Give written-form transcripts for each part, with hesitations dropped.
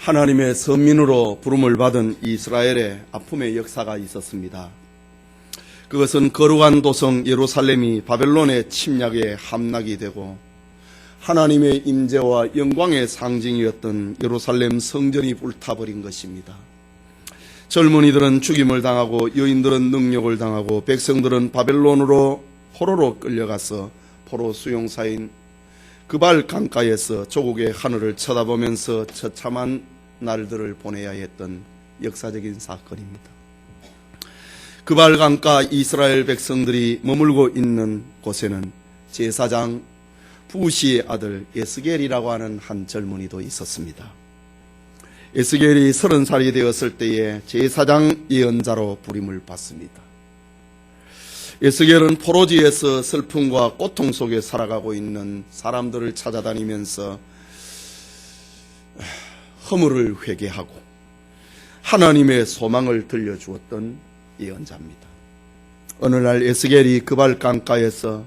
하나님의 선민으로 부름을 받은 이스라엘의 아픔의 역사가 있었습니다. 그것은 거룩한 도성 예루살렘이 바벨론의 침략에 함락이 되고 하나님의 임재와 영광의 상징이었던 예루살렘 성전이 불타버린 것입니다. 젊은이들은 죽임을 당하고 여인들은 능욕을 당하고 백성들은 바벨론으로 포로로 끌려가서 포로 수용사인 그발 강가에서 조국의 하늘을 쳐다보면서 처참한 날들을 보내야 했던 역사적인 사건입니다. 그발 강가 이스라엘 백성들이 머물고 있는 곳에는 제사장 부시의 아들 에스겔이라고 하는 한 젊은이도 있었습니다. 에스겔이 30살이 되었을 때에 제사장 예언자로 부름을 받습니다. 에스겔은 포로지에서 슬픔과 고통 속에 살아가고 있는 사람들을 찾아다니면서 허물을 회개하고 하나님의 소망을 들려주었던 예언자입니다. 어느 날 에스겔이 그발 강가에서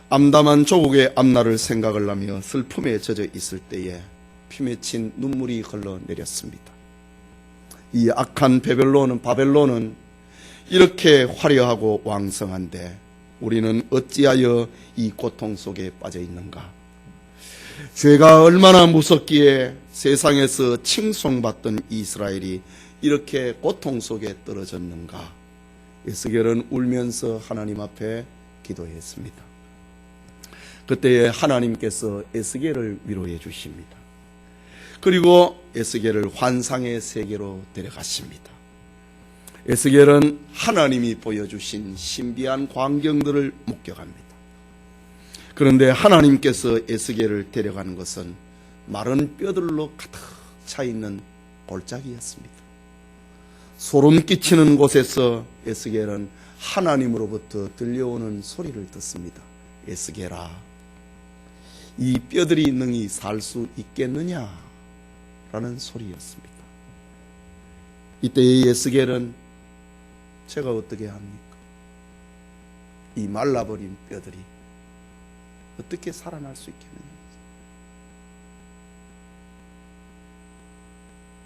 암담한 조국의 앞날을 생각을 하며 슬픔에 젖어 있을 때에 피 맺힌 눈물이 흘러내렸습니다. 이 악한 바벨론은 이렇게 화려하고 왕성한데 우리는 어찌하여 이 고통 속에 빠져 있는가? 죄가 얼마나 무섭기에 세상에서 칭송받던 이스라엘이 이렇게 고통 속에 떨어졌는가? 에스겔은 울면서 하나님 앞에 기도했습니다. 그때에 하나님께서 에스겔을 위로해 주십니다. 그리고 에스겔을 환상의 세계로 데려가십니다. 에스겔은 하나님이 보여주신 신비한 광경들을 목격합니다. 그런데 하나님께서 에스겔을 데려가는 것은 마른 뼈들로 가득 차 있는 골짜기였습니다. 소름 끼치는 곳에서 에스겔은 하나님으로부터 들려오는 소리를 듣습니다. 에스겔아, 이 뼈들이 능히 살 수 있겠느냐? 라는 소리였습니다. 이때의 에스겔은 제가 어떻게 합니까? 이 말라버린 뼈들이 어떻게 살아날 수 있겠느냐?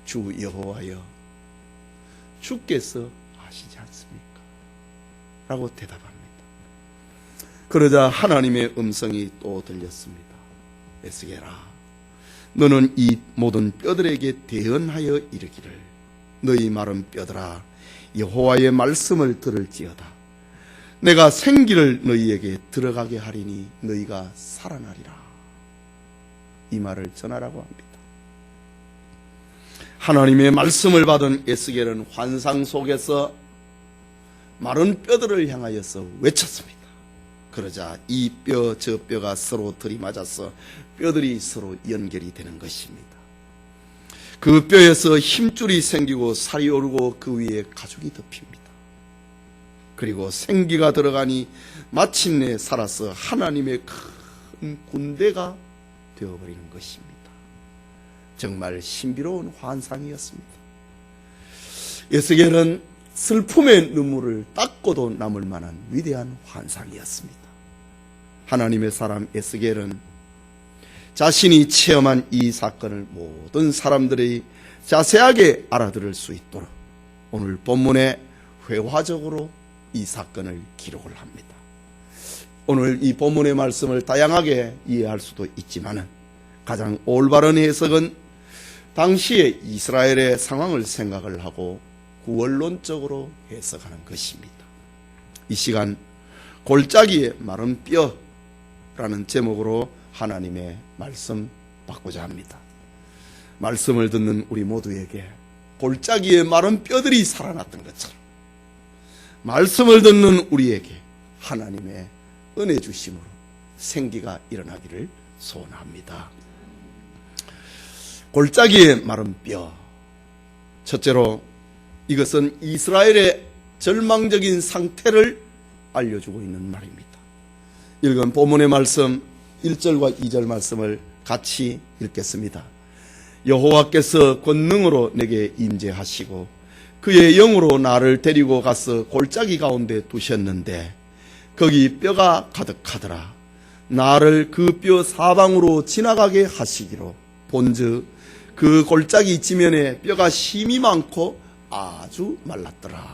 주 여호와여, 주께서 아시지 않습니까? 라고 대답합니다. 그러자 하나님의 음성이 또 들렸습니다. 에스겔아, 너는 이 모든 뼈들에게 대언하여 이르기를, 너희 마른 뼈들아, 여호와의 말씀을 들을지어다. 내가 생기를 너희에게 들어가게 하리니 너희가 살아나리라. 이 말을 전하라고 합니다. 하나님의 말씀을 받은 에스겔은 환상 속에서 마른 뼈들을 향하여서 외쳤습니다. 그러자 이 뼈 저 뼈가 서로 들이맞아서 뼈들이 서로 연결이 되는 것입니다. 그 뼈에서 힘줄이 생기고 살이 오르고 그 위에 가죽이 덮입니다. 그리고 생기가 들어가니 마침내 살아서 하나님의 큰 군대가 되어버리는 것입니다. 정말 신비로운 환상이었습니다. 에스겔은 슬픔의 눈물을 닦고도 남을 만한 위대한 환상이었습니다. 하나님의 사람 에스겔은 자신이 체험한 이 사건을 모든 사람들이 자세하게 알아들을 수 있도록 오늘 본문에 회화적으로 이 사건을 기록을 합니다. 오늘 이 본문의 말씀을 다양하게 이해할 수도 있지만 가장 올바른 해석은 당시의 이스라엘의 상황을 생각을 하고 구원론적으로 해석하는 것입니다. 이 시간 골짜기의 마른 뼈라는 제목으로 하나님의 말씀 받고자 합니다. 말씀을 듣는 우리 모두에게 골짜기의 마른 뼈들이 살아났던 것처럼 말씀을 듣는 우리에게 하나님의 은혜 주심으로 생기가 일어나기를 소원합니다. 골짜기의 마른 뼈. 첫째로 이것은 이스라엘의 절망적인 상태를 알려주고 있는 말입니다. 읽은 본문의 말씀 1절과 2절 말씀을 같이 읽겠습니다. 여호와께서 권능으로 내게 임재하시고 그의 영으로 나를 데리고 가서 골짜기 가운데 두셨는데 거기 뼈가 가득하더라. 나를 그 뼈 사방으로 지나가게 하시기로 본즉 그 골짜기 지면에 뼈가 힘이 많고 아주 말랐더라 라고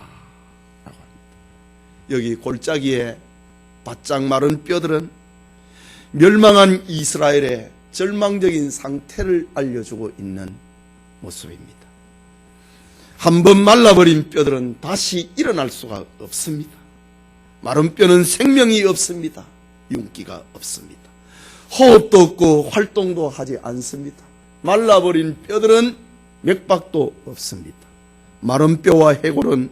합니다. 여기 골짜기에 바짝 마른 뼈들은 멸망한 이스라엘의 절망적인 상태를 알려주고 있는 모습입니다. 한번 말라버린 뼈들은 다시 일어날 수가 없습니다. 마른 뼈는 생명이 없습니다. 윤기가 없습니다. 호흡도 없고 활동도 하지 않습니다. 말라버린 뼈들은 맥박도 없습니다. 마른 뼈와 해골은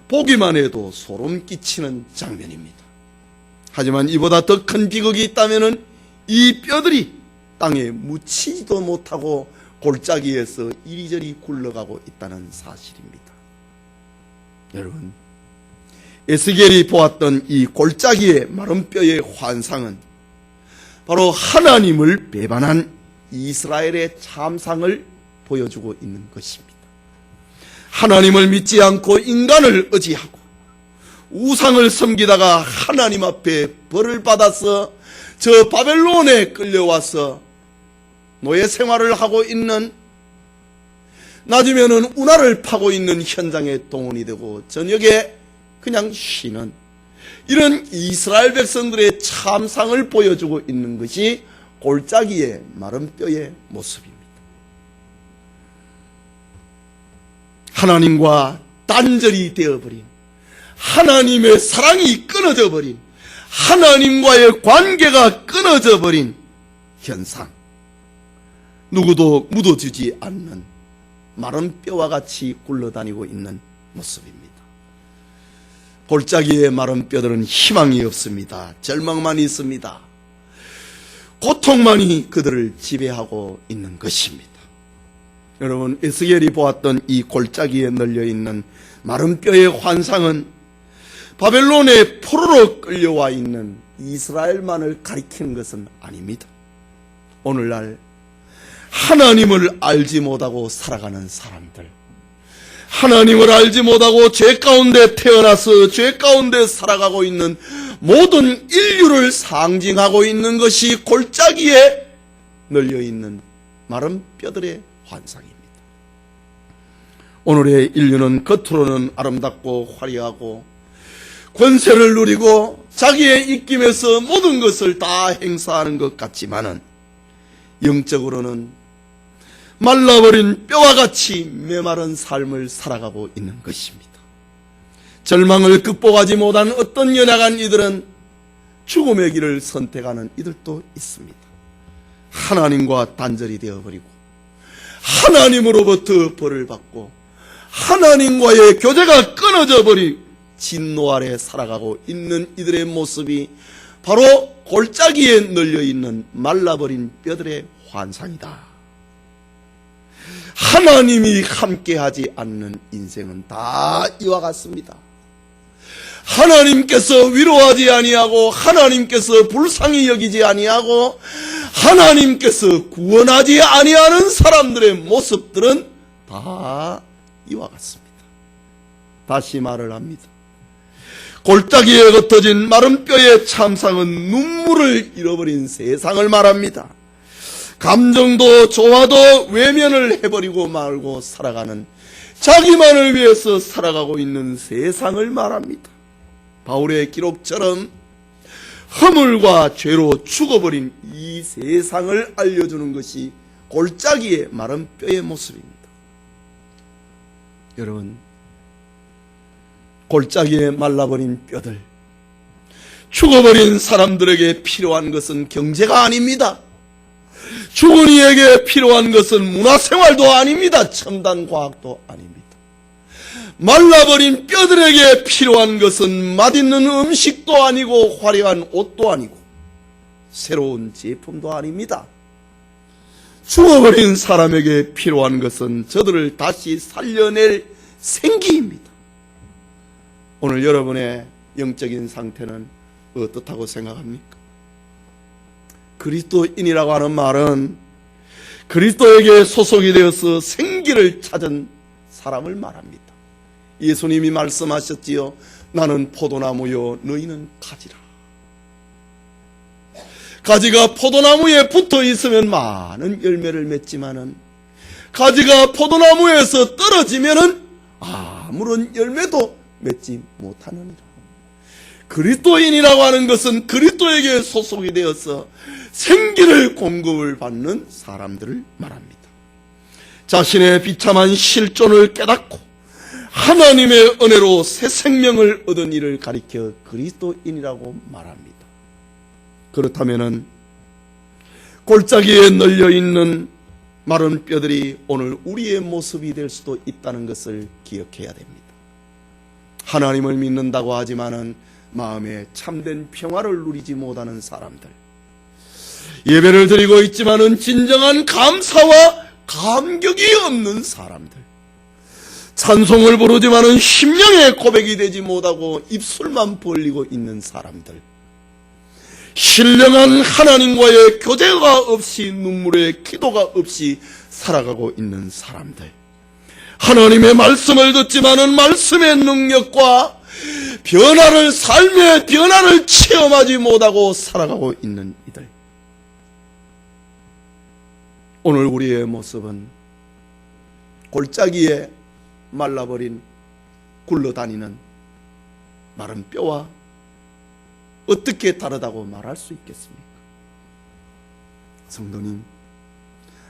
보기만 해도 소름 끼치는 장면입니다. 하지만 이보다 더 큰 비극이 있다면 이 뼈들이 땅에 묻히지도 못하고 골짜기에서 이리저리 굴러가고 있다는 사실입니다. 여러분, 에스겔이 보았던 이 골짜기의 마른 뼈의 환상은 바로 하나님을 배반한 이스라엘의 참상을 보여주고 있는 것입니다. 하나님을 믿지 않고 인간을 의지하고 우상을 섬기다가 하나님 앞에 벌을 받아서 저 바벨론에 끌려와서 노예 생활을 하고 있는, 낮이면은 운하를 파고 있는 현장에 동원이 되고 저녁에 그냥 쉬는 이런 이스라엘 백성들의 참상을 보여주고 있는 것이 골짜기의 마른 뼈의 모습입니다. 하나님과 단절이 되어버린, 하나님의 사랑이 끊어져 버린, 하나님과의 관계가 끊어져 버린 현상, 누구도 묻어주지 않는 마른 뼈와 같이 굴러다니고 있는 모습입니다. 골짜기의 마른 뼈들은 희망이 없습니다. 절망만 있습니다. 고통만이 그들을 지배하고 있는 것입니다. 여러분, 에스겔이 보았던 이 골짜기에 널려있는 마른 뼈의 환상은 바벨론의 포로로 끌려와 있는 이스라엘만을 가리키는 것은 아닙니다. 오늘날 하나님을 알지 못하고 살아가는 사람들, 하나님을 알지 못하고 죄 가운데 태어나서 죄 가운데 살아가고 있는 모든 인류를 상징하고 있는 것이 골짜기에 널려있는 마른 뼈들의 환상입니다. 오늘의 인류는 겉으로는 아름답고 화려하고 권세를 누리고 자기의 입김에서 모든 것을 다 행사하는 것 같지만은 영적으로는 말라버린 뼈와 같이 메마른 삶을 살아가고 있는 것입니다. 절망을 극복하지 못한 어떤 연약한 이들은 죽음의 길을 선택하는 이들도 있습니다. 하나님과 단절이 되어버리고 하나님으로부터 벌을 받고 하나님과의 교제가 끊어져 버린 진노 아래 살아가고 있는 이들의 모습이 바로 골짜기에 널려있는 말라버린 뼈들의 환상이다. 하나님이 함께하지 않는 인생은 다 이와 같습니다. 하나님께서 위로하지 아니하고 하나님께서 불쌍히 여기지 아니하고 하나님께서 구원하지 아니하는 사람들의 모습들은 다 이와 같습니다. 다시 말을 합니다. 골짜기에 흩어진 마른 뼈의 참상은 눈물을 잃어버린 세상을 말합니다. 감정도 조화도 외면을 해버리고 말고 살아가는, 자기만을 위해서 살아가고 있는 세상을 말합니다. 바울의 기록처럼 허물과 죄로 죽어버린 이 세상을 알려주는 것이 골짜기의 마른 뼈의 모습입니다. 여러분, 골짜기에 말라버린 뼈들, 죽어버린 사람들에게 필요한 것은 경제가 아닙니다. 죽은 이에게 필요한 것은 문화생활도 아닙니다. 첨단 과학도 아닙니다. 말라버린 뼈들에게 필요한 것은 맛있는 음식도 아니고 화려한 옷도 아니고 새로운 제품도 아닙니다. 죽어버린 사람에게 필요한 것은 저들을 다시 살려낼 생기입니다. 오늘 여러분의 영적인 상태는 어떻다고 생각합니까? 그리스도인이라고 하는 말은 그리스도에게 소속이 되어서 생기를 찾은 사람을 말합니다. 예수님이 말씀하셨지요. 나는 포도나무요 너희는 가지라. 가지가 포도나무에 붙어 있으면 많은 열매를 맺지만은 가지가 포도나무에서 떨어지면은 아무런 열매도 맺지 못하느니라. 그리스도인이라고 하는 것은 그리스도에게 소속이 되어서 생기를 공급을 받는 사람들을 말합니다. 자신의 비참한 실존을 깨닫고 하나님의 은혜로 새 생명을 얻은 이를 가리켜 그리스도인이라고 말합니다. 그렇다면은 골짜기에 널려있는 마른 뼈들이 오늘 우리의 모습이 될 수도 있다는 것을 기억해야 됩니다. 하나님을 믿는다고 하지만은 마음에 참된 평화를 누리지 못하는 사람들, 예배를 드리고 있지만은 진정한 감사와 감격이 없는 사람들, 찬송을 부르지만은 심령의 고백이 되지 못하고 입술만 벌리고 있는 사람들, 신령한 하나님과의 교제가 없이 눈물의 기도가 없이 살아가고 있는 사람들, 하나님의 말씀을 듣지만은 말씀의 능력과 삶의 변화를 체험하지 못하고 살아가고 있는 이들, 오늘 우리의 모습은 골짜기에 말라버린 굴러다니는 마른 뼈와 어떻게 다르다고 말할 수 있겠습니까? 성도님,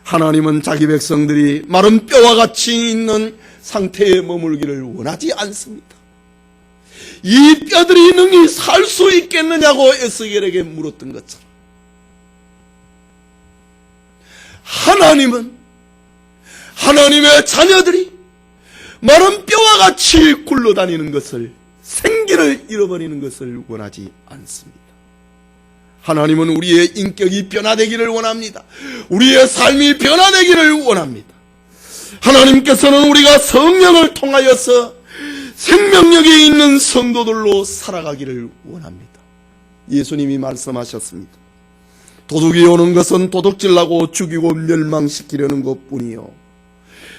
하나님은 자기 백성들이 마른 뼈와 같이 있는 상태에 머물기를 원하지 않습니다. 이 뼈들이 능히 살 수 있겠느냐고 에스겔에게 물었던 것처럼 하나님은 하나님의 자녀들이 마른 뼈와 같이 굴러다니는 것을, 생기를 잃어버리는 것을 원하지 않습니다. 하나님은 우리의 인격이 변화되기를 원합니다. 우리의 삶이 변화되기를 원합니다. 하나님께서는 우리가 성령을 통하여서 생명력이 있는 성도들로 살아가기를 원합니다. 예수님이 말씀하셨습니다. 도둑이 오는 것은 도둑질하고 죽이고 멸망시키려는 것뿐이요,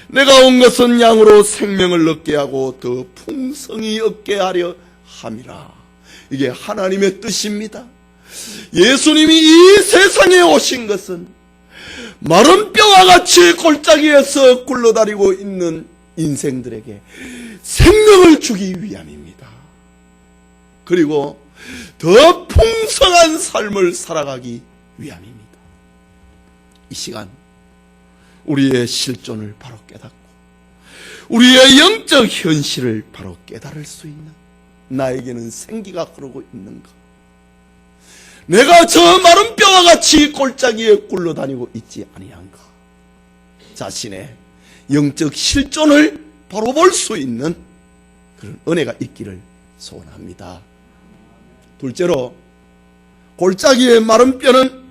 내가 온 것은 양으로 생명을 얻게 하고 더 풍성히 얻게 하려 함이라. 이게 하나님의 뜻입니다. 예수님이 이 세상에 오신 것은 마른 뼈와 같이 골짜기에서 굴러다니고 있는 인생들에게 생명을 주기 위함입니다. 그리고 더 풍성한 삶을 살아가기 위함입니다. 이 시간 우리의 실존을 바로 깨닫고 우리의 영적 현실을 바로 깨달을 수 있는, 나에게는 생기가 흐르고 있는가? 내가 저 마른 뼈와 같이 골짜기에 굴러다니고 있지 아니한가? 자신의 영적 실존을 바로 볼 수 있는 그런 은혜가 있기를 소원합니다. 둘째로, 골짜기의 마른 뼈는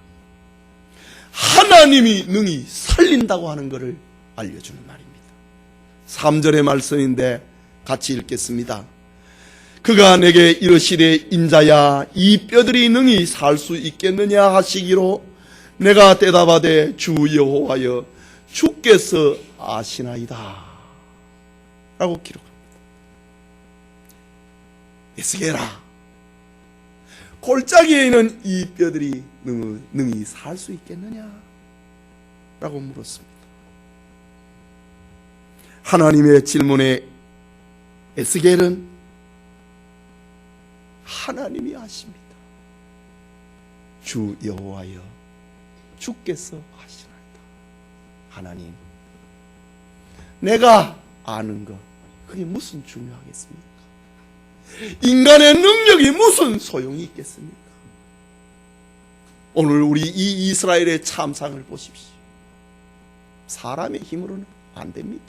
하나님이 능히 살린다고 하는 것을 알려주는 말입니다. 3절의 말씀인데 같이 읽겠습니다. 그가 내게 이르시되 인자야, 이 뼈들이 능히 살 수 있겠느냐 하시기로 내가 대답하되 주 여호와여, 주께서 아시나이다 라고 기록합니다. 에스겔아, 골짜기에 있는 이 뼈들이 능히 살 수 있겠느냐 라고 물었습니다. 하나님의 질문에 에스겔은 하나님이 아십니다. 주 여호와여, 주께서 아시나이다. 하나님, 내가 아는 것, 그게 무슨 중요하겠습니까? 인간의 능력이 무슨 소용이 있겠습니까? 오늘 우리 이 이스라엘의 참상을 보십시오. 사람의 힘으로는 안 됩니다.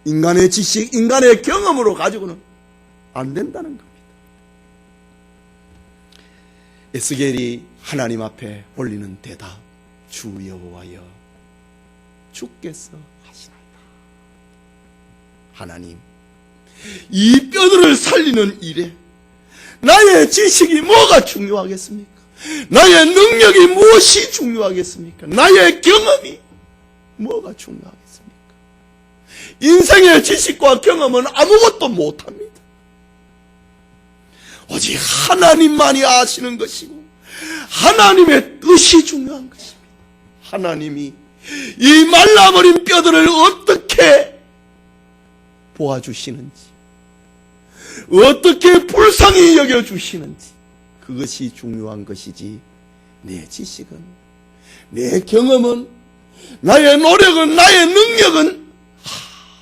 인간의 지식, 인간의 경험으로 가지고는 안 된다는 겁니다. 에스겔이 하나님 앞에 올리는 대답, 주 여호와여, 주께서 하시나이다. 하나님, 이 뼈들을 살리는 일에 나의 지식이 뭐가 중요하겠습니까? 나의 능력이 무엇이 중요하겠습니까? 나의 경험이 뭐가 중요하겠습니까? 인생의 지식과 경험은 아무것도 못합니다. 오직 하나님만이 아시는 것이고 하나님의 뜻이 중요한 것입니다. 하나님이 이 말라버린 뼈들을 어떻게 보아주시는지, 어떻게 불쌍히 여겨주시는지, 그것이 중요한 것이지, 내 지식은, 내 경험은, 나의 노력은, 나의 능력은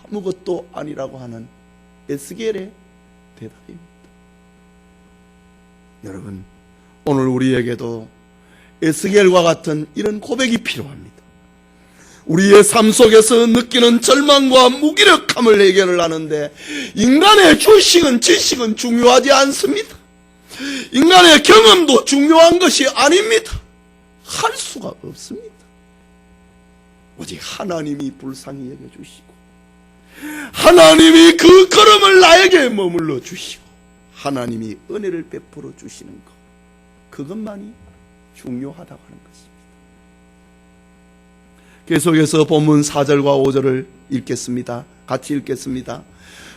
아무것도 아니라고 하는 에스겔의 대답입니다. 여러분, 오늘 우리에게도 에스겔과 같은 이런 고백이 필요합니다. 우리의 삶 속에서 느끼는 절망과 무기력함을 해결을 하는데 인간의 주식은 지식은 중요하지 않습니다. 인간의 경험도 중요한 것이 아닙니다. 할 수가 없습니다. 오직 하나님이 불쌍히 여겨주시고 하나님이 그 걸음을 나에게 머물러 주시고 하나님이 은혜를 베풀어 주시는 것, 그것만이 중요하다고 하는 것입니다. 계속해서 본문 4절과 5절을 읽겠습니다. 같이 읽겠습니다.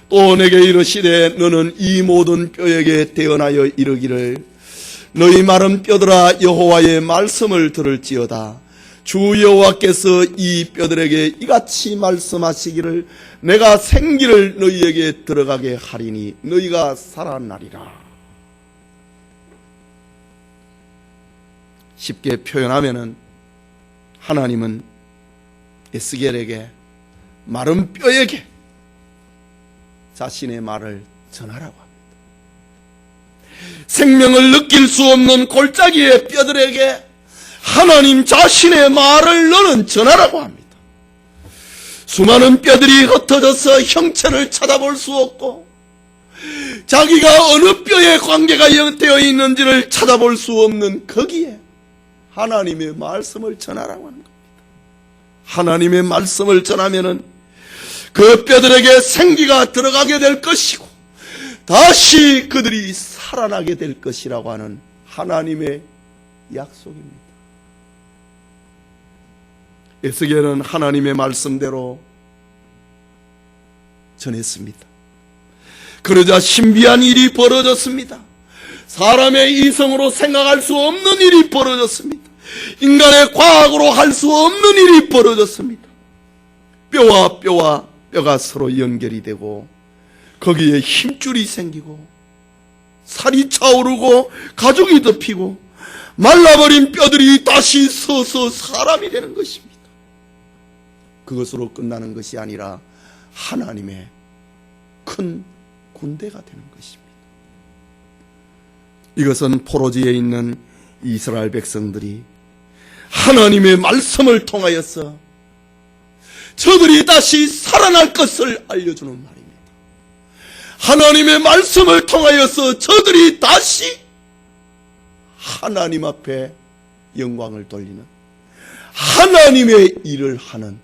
또 내게 이르시되 너는 이 모든 뼈에게 대언하여 이르기를 너희 마른 뼈들아 여호와의 말씀을 들을지어다. 주 여호와께서 이 뼈들에게 이같이 말씀하시기를 내가 생기를 너희에게 들어가게 하리니 너희가 살아나리라. 쉽게 표현하면은 하나님은 에스겔에게 마른 뼈에게 자신의 말을 전하라고 합니다. 생명을 느낄 수 없는 골짜기의 뼈들에게 하나님 자신의 말을 너는 전하라고 합니다. 수많은 뼈들이 흩어져서 형체를 찾아볼 수 없고 자기가 어느 뼈에 관계가 되어 있는지를 찾아볼 수 없는 거기에 하나님의 말씀을 전하라고 하는 겁니다. 하나님의 말씀을 전하면은 그 뼈들에게 생기가 들어가게 될 것이고 다시 그들이 살아나게 될 것이라고 하는 하나님의 약속입니다. 에스겔은 하나님의 말씀대로 전했습니다. 그러자 신비한 일이 벌어졌습니다. 사람의 이성으로 생각할 수 없는 일이 벌어졌습니다. 인간의 과학으로 할 수 없는 일이 벌어졌습니다. 뼈와 뼈가 서로 연결이 되고 거기에 힘줄이 생기고 살이 차오르고 가죽이 덮이고 말라버린 뼈들이 다시 서서 사람이 되는 것입니다. 그것으로 끝나는 것이 아니라 하나님의 큰 군대가 되는 것입니다. 이것은 포로지에 있는 이스라엘 백성들이 하나님의 말씀을 통하여서 저들이 다시 살아날 것을 알려주는 말입니다. 하나님의 말씀을 통하여서 저들이 다시 하나님 앞에 영광을 돌리는 하나님의 일을 하는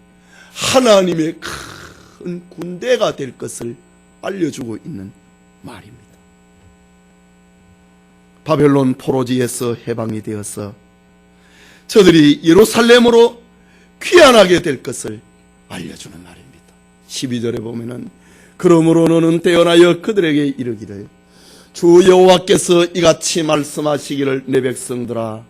하나님의 큰 군대가 될 것을 알려주고 있는 말입니다. 바벨론 포로지에서 해방이 되어서 저들이 예루살렘으로 귀환하게 될 것을 알려주는 말입니다. 12절에 보면은 그러므로 너는 대언하여 그들에게 이르기를 주 여호와께서 이같이 말씀하시기를 내 백성들아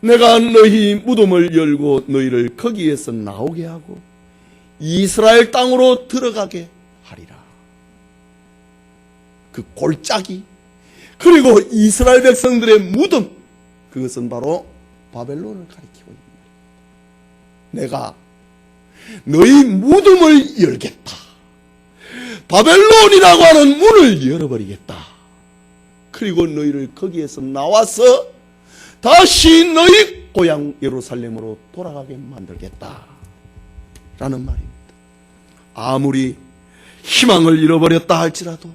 내가 너희 무덤을 열고 너희를 거기에서 나오게 하고 이스라엘 땅으로 들어가게 하리라. 그 골짜기 그리고 이스라엘 백성들의 무덤, 그것은 바로 바벨론을 가리키고 있는 말입니다. 내가 너희 무덤을 열겠다. 바벨론이라고 하는 문을 열어버리겠다. 그리고 너희를 거기에서 나와서 다시 너희 고향 예루살렘으로 돌아가게 만들겠다 라는 말입니다. 아무리 희망을 잃어버렸다 할지라도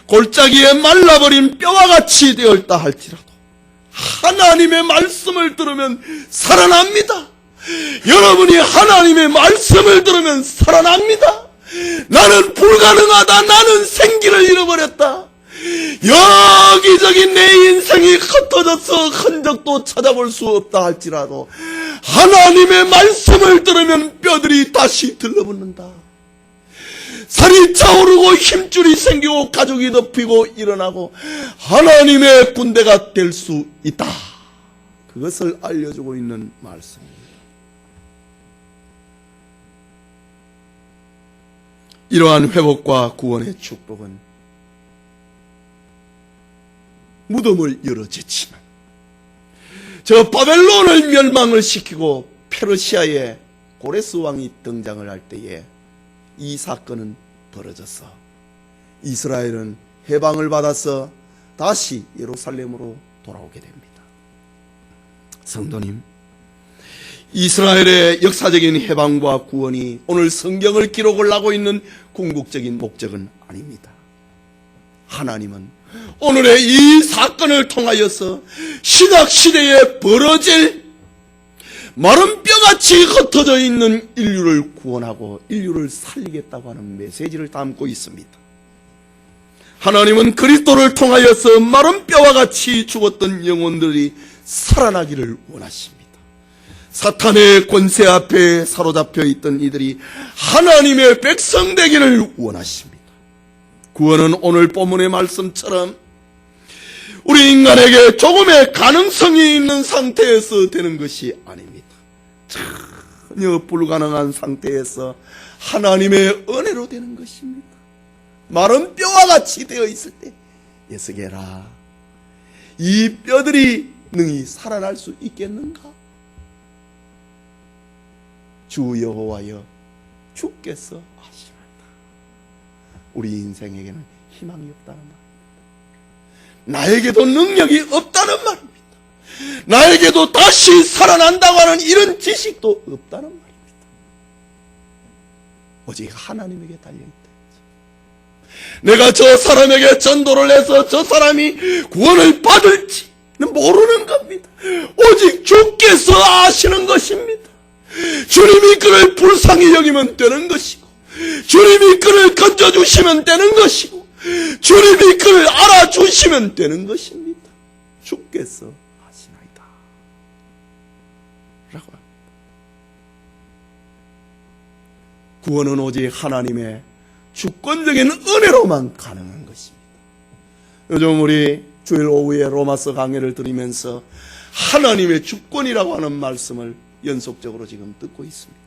골짜기에 말라버린 뼈와 같이 되었다 할지라도 하나님의 말씀을 들으면 살아납니다. 여러분이 하나님의 말씀을 들으면 살아납니다. 나는 불가능하다. 나는 생기를 잃어버렸다. 여기저기 내 인생이 흩어져서 흔적도 찾아볼 수 없다 할지라도 하나님의 말씀을 들으면 뼈들이 다시 들러붙는다. 살이 차오르고 힘줄이 생기고 가죽이 덮이고 일어나고 하나님의 군대가 될 수 있다. 그것을 알려주고 있는 말씀입니다. 이러한 회복과 구원의 축복은 무덤을 열어 제치는 저 바벨론을 멸망을 시키고 페르시아의 고레스 왕이 등장을 할 때에 이 사건은 벌어져서 이스라엘은 해방을 받아서 다시 예루살렘으로 돌아오게 됩니다. 성도님, 이스라엘의 역사적인 해방과 구원이 오늘 성경을 기록을 하고 있는 궁극적인 목적은 아닙니다. 하나님은 오늘의 이 사건을 통하여서 신약시대에 벌어질 마른 뼈같이 흩어져 있는 인류를 구원하고 인류를 살리겠다고 하는 메시지를 담고 있습니다. 하나님은 그리스도를 통하여서 마른 뼈와 같이 죽었던 영혼들이 살아나기를 원하십니다. 사탄의 권세 앞에 사로잡혀 있던 이들이 하나님의 백성 되기를 원하십니다. 구원은 오늘 본문의 말씀처럼 우리 인간에게 조금의 가능성이 있는 상태에서 되는 것이 아닙니다. 전혀 불가능한 상태에서 하나님의 은혜로 되는 것입니다. 마른 뼈와 같이 되어 있을 때 예수게라, 이 뼈들이 능히 살아날 수 있겠는가? 주 여호와여, 주께서 하시나이다. 우리 인생에게는 희망이 없다는 말입니다. 나에게도 능력이 없다는 말입니다. 나에게도 다시 살아난다고 하는 이런 지식도 없다는 말입니다. 오직 하나님에게 달려있다. 내가 저 사람에게 전도를 해서 저 사람이 구원을 받을지는 모르는 겁니다. 오직 주께서 아시는 것입니다. 주님이 그를 불쌍히 여기면 되는 것이고, 주님이 그를 건져주시면 되는 것이고, 주님이 그를 알아주시면 되는 것입니다. 주께서 하시나이다 라고 합니다. 구원은 오직 하나님의 주권적인 은혜로만 가능한 것입니다. 요즘 우리 주일 오후에 로마서 강해를 들으면서 하나님의 주권이라고 하는 말씀을 연속적으로 지금 듣고 있습니다.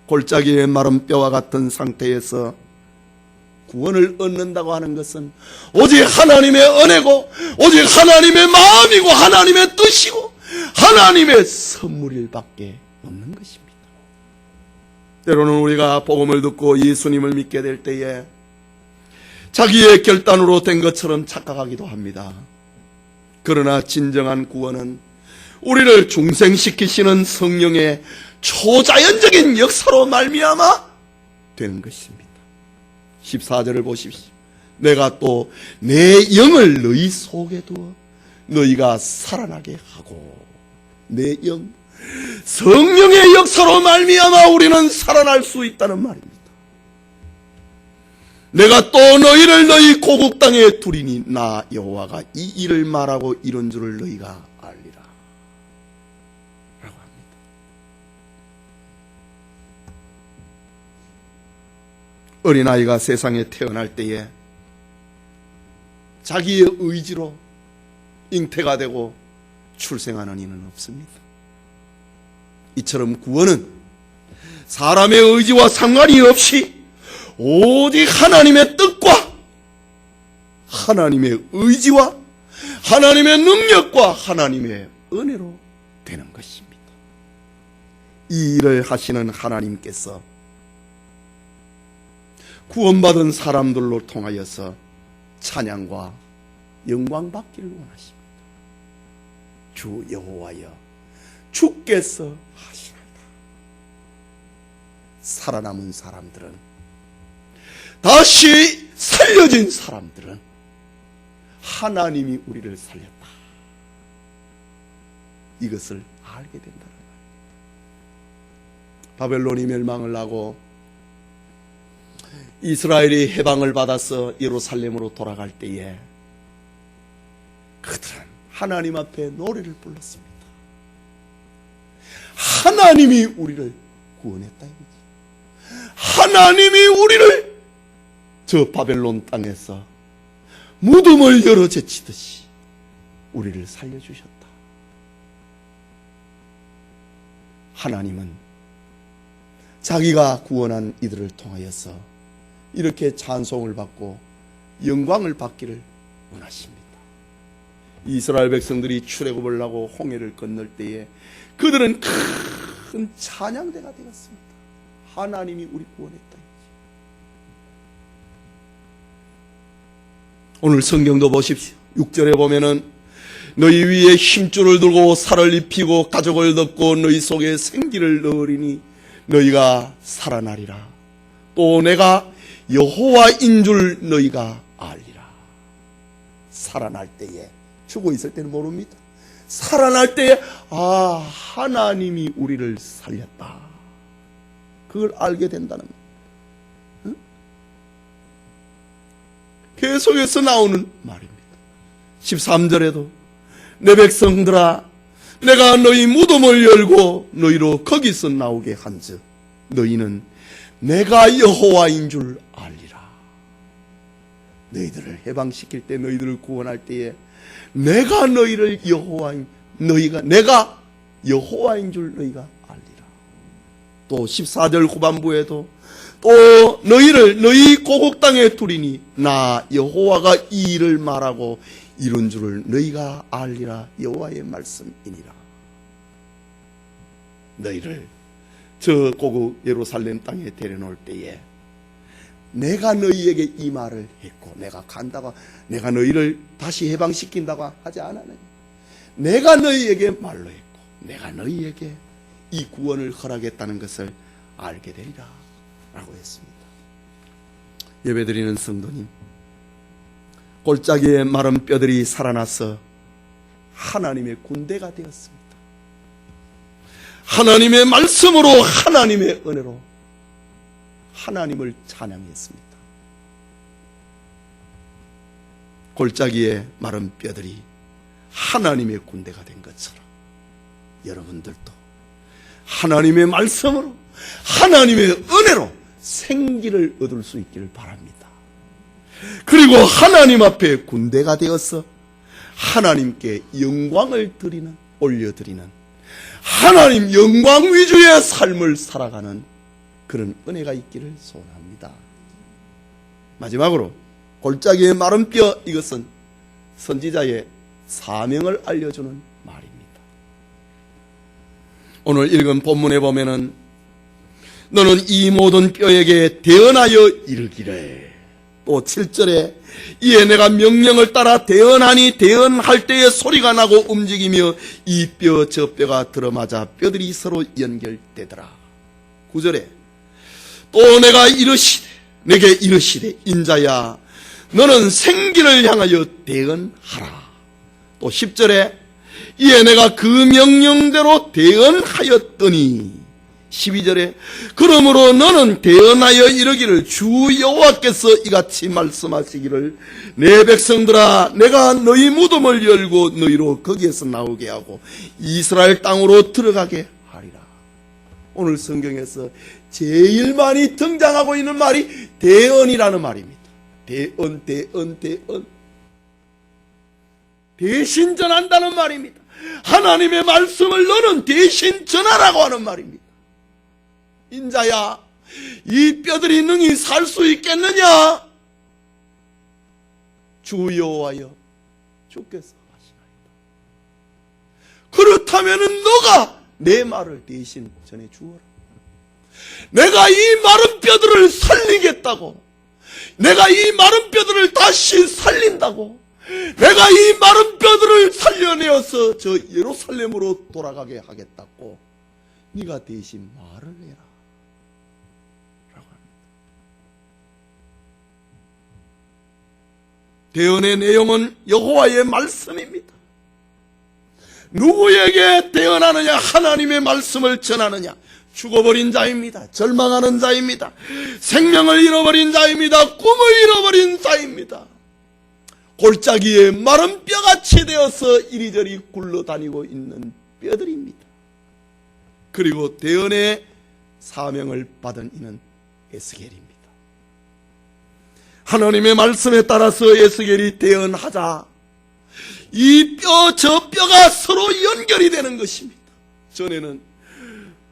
골짜기의 마른 뼈와 같은 상태에서 구원을 얻는다고 하는 것은 오직 하나님의 은혜고, 오직 하나님의 마음이고, 하나님의 뜻이고, 하나님의 선물일 밖에 없는 것입니다. 때로는 우리가 복음을 듣고 예수님을 믿게 될 때에 자기의 결단으로 된 것처럼 착각하기도 합니다. 그러나 진정한 구원은 우리를 중생시키시는 성령의 초자연적인 역사로 말미암아 되는 것입니다. 14절을 보십시오. 내가 또 내 영을 너희 속에 두어 너희가 살아나게 하고, 내 영, 성령의 역사로 말미암아 우리는 살아날 수 있다는 말입니다. 내가 또 너희를 너희 고국 땅에 두리니 나 여호와가 이 일을 말하고 이런 줄을 너희가 알리라 라고 합니다. 어린아이가 세상에 태어날 때에 자기의 의지로 잉태가 되고 출생하는 이는 없습니다. 이처럼 구원은 사람의 의지와 상관이 없이 오직 하나님의 뜻과 하나님의 의지와 하나님의 능력과 하나님의 은혜로 되는 것입니다. 이 일을 하시는 하나님께서 구원받은 사람들로 통하여서 찬양과 영광 받기를 원하십니다. 주 여호와여, 주께서 하시나이다. 살아남은 사람들은, 다시 살려진 사람들은 하나님이 우리를 살렸다, 이것을 알게 된다는 말입니다. 바벨론이 멸망을 하고 이스라엘이 해방을 받아서 예루살렘으로 돌아갈 때에 그들은 하나님 앞에 노래를 불렀습니다. 하나님이 우리를 구원했다 이거지. 하나님이 우리를 저 바벨론 땅에서 무덤을 열어 제치듯이 우리를 살려주셨다. 하나님은 자기가 구원한 이들을 통하여서 이렇게 찬송을 받고 영광을 받기를 원하십니다. 이스라엘 백성들이 출애굽을 하고 홍해를 건널 때에 그들은 큰 찬양대가 되었습니다. 하나님이 우리 구원했다. 오늘 성경도 보십시오. 6절에 보면은 너희 위에 힘줄을 들고 살을 입히고 가죽을 덮고 너희 속에 생기를 넣으리니 너희가 살아나리라. 또 내가 여호와인 줄 너희가 알리라. 살아날 때에, 죽어 있을 때는 모릅니다. 살아날 때에 하나님이 우리를 살렸다. 그걸 알게 된다는 거예요. 응? 계속해서 나오는 말입니다. 13절에도 내 백성들아 내가 너희 무덤을 열고 너희로 거기서 나오게 한즉 너희는 내가 여호와인 줄 알리라. 너희들을 해방시킬 때, 너희들을 구원할 때에 내가 너희를 내가 여호와인 줄 너희가 알리라. 또 14절 후반부에도 또 너희 고국 땅에 두리니 나 여호와가 이 일을 말하고 이룬 줄을 너희가 알리라. 여호와의 말씀이니라. 너희를 저 고국 예루살렘 땅에 데려놓을 때에 내가 너희에게 이 말을 했고, 내가 간다고, 내가 너희를 다시 해방시킨다고 하지 않았느냐. 내가 너희에게 말로 했고 내가 너희에게 이 구원을 허락했다는 것을 알게 되리라 라고 했습니다. 예배드리는 성도님, 골짜기에 마른 뼈들이 살아나서 하나님의 군대가 되었습니다. 하나님의 말씀으로, 하나님의 은혜로 하나님을 찬양했습니다. 골짜기에 마른 뼈들이 하나님의 군대가 된 것처럼 여러분들도 하나님의 말씀으로, 하나님의 은혜로 생기를 얻을 수 있기를 바랍니다. 그리고 하나님 앞에 군대가 되어서 하나님께 영광을 올려드리는 하나님 영광 위주의 삶을 살아가는 그런 은혜가 있기를 소원합니다. 마지막으로 골짜기의 마른 뼈, 이것은 선지자의 사명을 알려주는 말입니다. 오늘 읽은 본문에 보면은 너는 이 모든 뼈에게 대언하여 이르기를, 또 7절에 이에 내가 명령을 따라 대언하니 대언할 때에 소리가 나고 움직이며 이 뼈 저 뼈가 들어맞아 뼈들이 서로 연결되더라. 9절에 또 내가 내게 이르시되 인자야 너는 생기를 향하여 대언하라. 또 10절에 이에 내가 그 명령대로 대언하였더니 12절에 그러므로 너는 대언하여 이르기를 주 여호와께서 이같이 말씀하시기를 내 백성들아 내가 너희 무덤을 열고 너희로 거기에서 나오게 하고 이스라엘 땅으로 들어가게 하리라. 오늘 성경에서 제일 많이 등장하고 있는 말이 대언이라는 말입니다. 대언. 대신 전한다는 말입니다. 하나님의 말씀을 너는 대신 전하라고 하는 말입니다. 인자야, 이 뼈들이 능히 살 수 있겠느냐? 주 여호와여, 주께서 하시나이다. 그렇다면 너가 내 말을 대신 전해 주어라. 내가 이 마른 뼈들을 살리겠다고, 내가 이 마른 뼈들을 다시 살린다고, 내가 이 마른 뼈들을 살려내어서 저 예루살렘으로 돌아가게 하겠다고 네가 대신 말을 해라 라고 합니다. 대언의 내용은 여호와의 말씀입니다. 누구에게 대언하느냐? 하나님의 말씀을 전하느냐? 죽어버린 자입니다. 절망하는 자입니다. 생명을 잃어버린 자입니다. 꿈을 잃어버린 자입니다. 골짜기에 마른 뼈같이 되어서 이리저리 굴러다니고 있는 뼈들입니다. 그리고 대언의 사명을 받은 이는 에스겔입니다. 하나님의 말씀에 따라서 에스겔이 대언하자 이 뼈 저 뼈가 서로 연결이 되는 것입니다. 전에는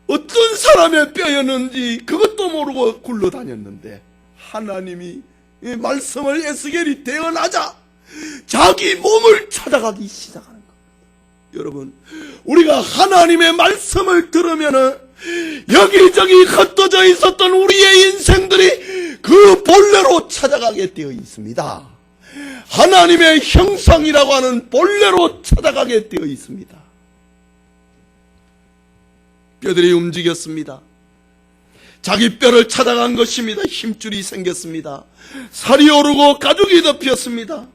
어떤 사람의 뼈였는지 그것도 모르고 굴러다녔는데 하나님이 이 말씀을 에스겔이 대언하자 자기 몸을 찾아가기 시작하는 겁니다. 여러분, 우리가 하나님의 말씀을 들으면은 여기저기 흩어져 있었던 우리의 인생들이 그 본래로 찾아가게 되어 있습니다. 하나님의 형상이라고 하는 본래로 찾아가게 되어 있습니다. 뼈들이 움직였습니다. 자기 뼈를 찾아간 것입니다. 힘줄이 생겼습니다. 살이 오르고 가죽이 덮였습니다.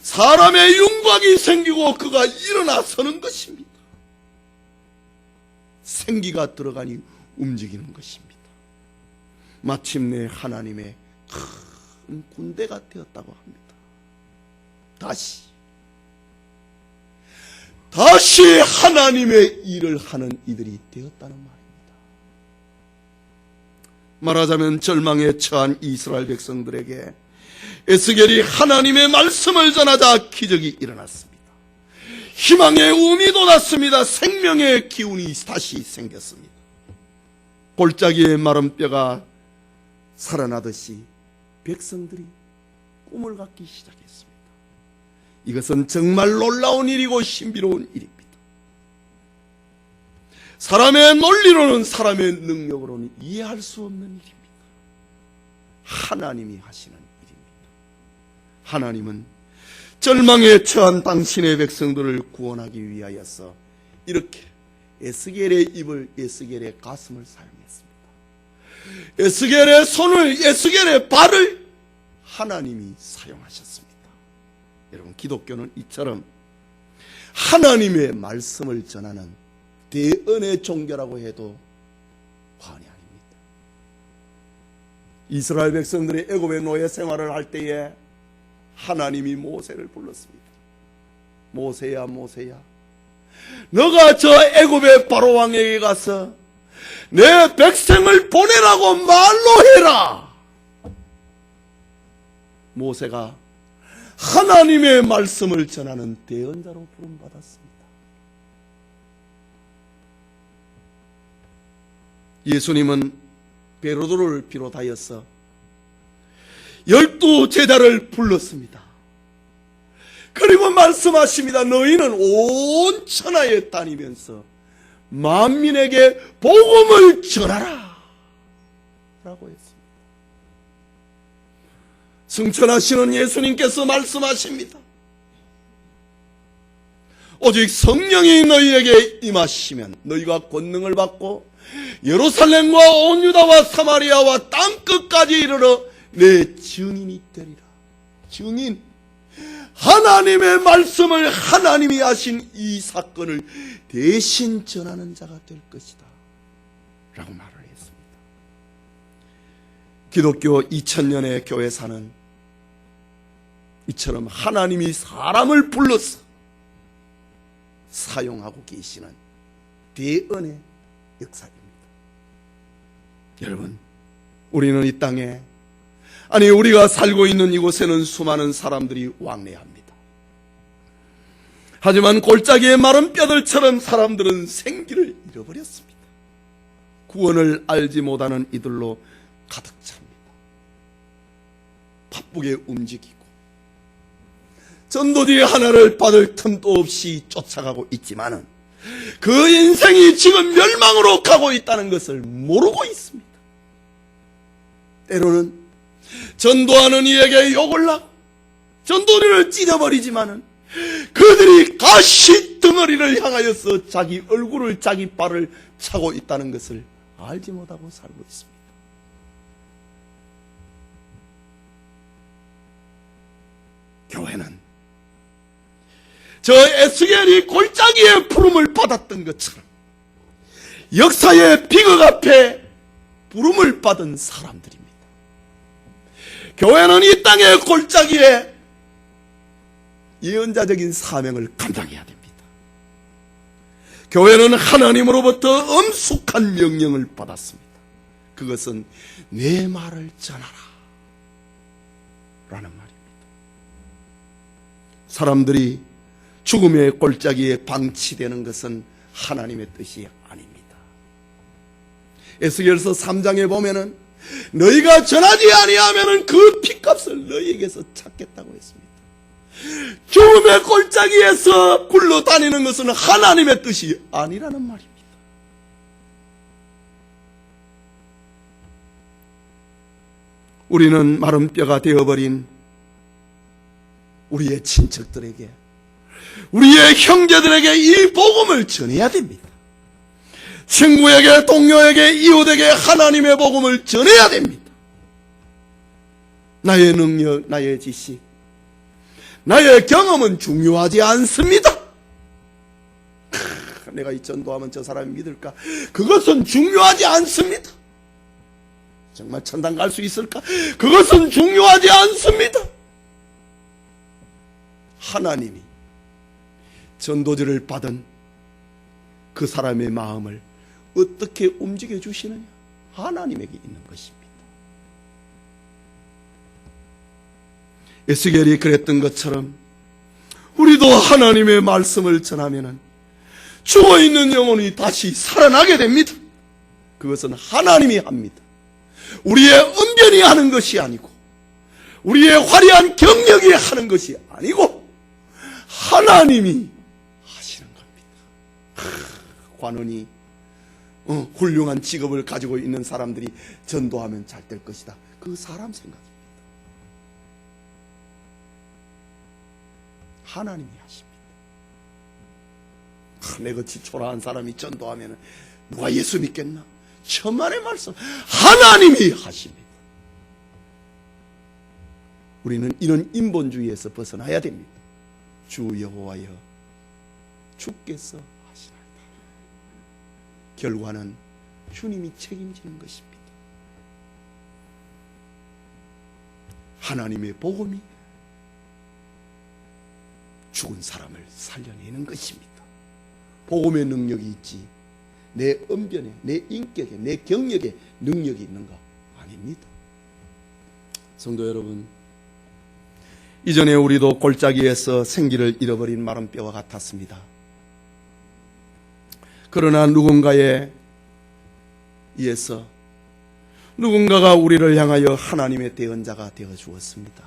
사람의 윤곽이 생기고 그가 일어나 서는 것입니다. 생기가 들어가니 움직이는 것입니다. 마침내 하나님의 큰 군대가 되었다고 합니다. 다시 하나님의 일을 하는 이들이 되었다는 말입니다. 말하자면 절망에 처한 이스라엘 백성들에게 에스겔이 하나님의 말씀을 전하자 기적이 일어났습니다. 희망의 움이 돋았습니다. 생명의 기운이 다시 생겼습니다. 골짜기의 마른 뼈가 살아나듯이 백성들이 꿈을 갖기 시작했습니다. 이것은 정말 놀라운 일이고 신비로운 일입니다. 사람의 논리로는, 사람의 능력으로는 이해할 수 없는 일입니다. 하나님이 하시는 일입니다. 하나님은 절망에 처한 당신의 백성들을 구원하기 위하여서 이렇게 에스겔의 입을, 에스겔의 가슴을 사용했습니다. 에스겔의 손을, 에스겔의 발을 하나님이 사용하셨습니다. 여러분, 기독교는 이처럼 하나님의 말씀을 전하는 대언의 종교라고 해도 과언이 아닙니다. 이스라엘 백성들이 애굽의 노예 생활을 할 때에 하나님이 모세를 불렀습니다. 모세야, 모세야, 너가 저 애굽의 바로 왕에게 가서 내 백성을 보내라고 말로 해라. 모세가 하나님의 말씀을 전하는 대언자로 부름받았습니다. 예수님은 베드로를 비롯하여서 12 제자를 불렀습니다. 그리고 말씀하십니다. 너희는 온 천하에 다니면서 만민에게 복음을 전하라 라고 했습니다. 승천하시는 예수님께서 말씀하십니다. 오직 성령이 너희에게 임하시면 너희가 권능을 받고 예루살렘과 온 유다와 사마리아와 땅끝까지 이르러 내 증인이 되리라. 증인, 하나님의 말씀을, 하나님이 하신 이 사건을 대신 전하는 자가 될 것이다 라고 말을 했습니다. 기독교 2000년의 교회사는 이처럼 하나님이 사람을 불러서 사용하고 계시는 대언의 역사입니다. 여러분, 우리는 이 땅에, 아니 우리가 살고 있는 이곳에는 수많은 사람들이 왕래합니다. 하지만 골짜기의 마른 뼈들처럼 사람들은 생기를 잃어버렸습니다. 구원을 알지 못하는 이들로 가득 찹니다. 바쁘게 움직이고 전도지 하나를 받을 틈도 없이 쫓아가고 있지만은 그 인생이 지금 멸망으로 가고 있다는 것을 모르고 있습니다. 때로는 전도하는 이에게 욕을 하고 전도리를 찢어버리지만은 그들이 가시 덩어리를 향하여서 자기 얼굴을, 자기 발을 차고 있다는 것을 알지 못하고 살고 있습니다. 교회는 저 에스겔이 골짜기의 부름을 받았던 것처럼 역사의 비극 앞에 부름을 받은 사람들입니다. 교회는 이 땅의 골짜기에 예언자적인 사명을 감당해야 됩니다. 교회는 하나님으로부터 엄숙한 명령을 받았습니다. 그것은 내 말을 전하라 라는 말입니다. 사람들이 죽음의 골짜기에 방치되는 것은 하나님의 뜻이 아닙니다. 에스겔서 3장에 보면은 너희가 전하지 아니하면은 그 핏값을 너희에게서 찾겠다고 했습니다. 죽음의 골짜기에서 굴러다니는 것은 하나님의 뜻이 아니라는 말입니다. 우리는 마른 뼈가 되어버린 우리의 친척들에게, 우리의 형제들에게 이 복음을 전해야 됩니다. 친구에게, 동료에게, 이웃에게 하나님의 복음을 전해야 됩니다. 나의 능력, 나의 지식, 나의 경험은 중요하지 않습니다. 내가 이 전도하면 저 사람이 믿을까? 그것은 중요하지 않습니다. 정말 천당 갈 수 있을까? 그것은 중요하지 않습니다. 하나님이 전도지를 받은 그 사람의 마음을 어떻게 움직여 주시느냐? 하나님에게 있는 것입니다. 에스겔이 그랬던 것처럼 우리도 하나님의 말씀을 전하면 죽어있는 영혼이 다시 살아나게 됩니다. 그것은 하나님이 합니다. 우리의 언변이 하는 것이 아니고, 우리의 화려한 경력이 하는 것이 아니고 하나님이 하시는 겁니다. 관원이 훌륭한 직업을 가지고 있는 사람들이 전도하면 잘 될 것이다. 그 사람 생각입니다. 하나님이 하십니다. 내같이 초라한 사람이 전도하면 누가 예수 믿겠나? 천만의 말씀, 하나님이 하십니다. 우리는 이런 인본주의에서 벗어나야 됩니다. 주 여호와여, 주께서 하시나이다. 결과는 주님이 책임지는 것입니다. 하나님의 복음이 죽은 사람을 살려내는 것입니다. 복음의 능력이 있지 내 언변에, 내 인격에, 내 경력에 능력이 있는 거 아닙니다. 성도 여러분, 이전에 우리도 골짜기에서 생기를 잃어버린 마른 뼈와 같았습니다. 그러나 누군가에 의해서 누군가가 우리를 향하여 하나님의 대언자가 되어 주었습니다.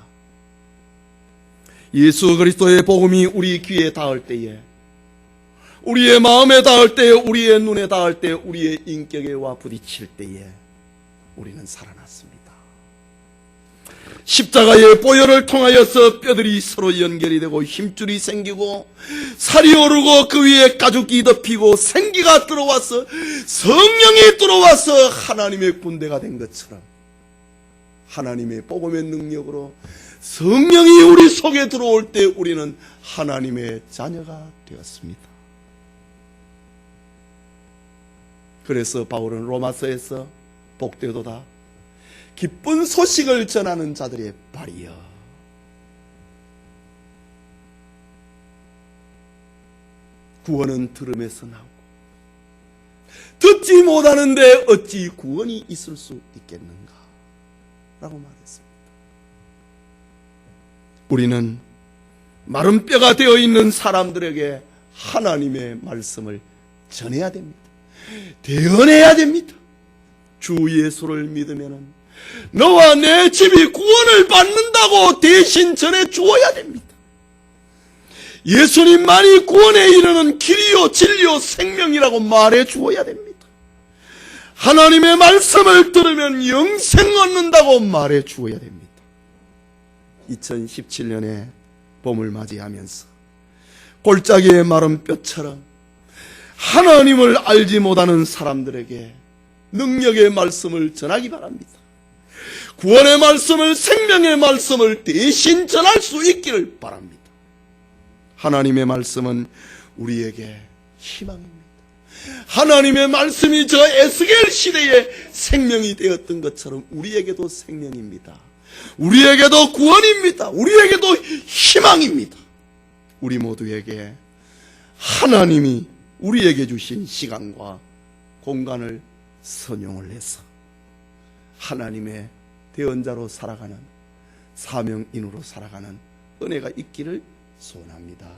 예수 그리스도의 복음이 우리 귀에 닿을 때에, 우리의 마음에 닿을 때에, 우리의 눈에 닿을 때에, 우리의 인격에 와 부딪힐 때에 우리는 살아났습니다. 십자가의 보혈을 통하여서 뼈들이 서로 연결이 되고 힘줄이 생기고 살이 오르고 그 위에 가죽이 덮이고 생기가 들어와서 성령이 들어와서 하나님의 군대가 된 것처럼 하나님의 복음의 능력으로 성령이 우리 속에 들어올 때 우리는 하나님의 자녀가 되었습니다. 그래서 바울은 로마서에서 복되도다 기쁜 소식을 전하는 자들의 발이여. 구원은 들음에서 나오고 듣지 못하는데 어찌 구원이 있을 수 있겠는가? 라고 말했습니다. 우리는 마른 뼈가 되어 있는 사람들에게 하나님의 말씀을 전해야 됩니다. 대언해야 됩니다. 주 예수를 믿으면 너와 내 집이 구원을 받는다고 대신 전해 주어야 됩니다. 예수님만이 구원에 이르는 길이요 진리요 생명이라고 말해 주어야 됩니다. 하나님의 말씀을 들으면 영생 얻는다고 말해 주어야 됩니다. 2017년에 봄을 맞이하면서 골짜기의 마른 뼈처럼 하나님을 알지 못하는 사람들에게 능력의 말씀을 전하기 바랍니다. 구원의 말씀을, 생명의 말씀을 대신 전할 수 있기를 바랍니다. 하나님의 말씀은 우리에게 희망입니다. 하나님의 말씀이 저 에스겔 시대에 생명이 되었던 것처럼 우리에게도 생명입니다. 우리에게도 구원입니다. 우리에게도 희망입니다. 우리 모두에게 하나님이 우리에게 주신 시간과 공간을 선용을 해서 하나님의 대언자로 살아가는, 사명인으로 살아가는 은혜가 있기를 소원합니다.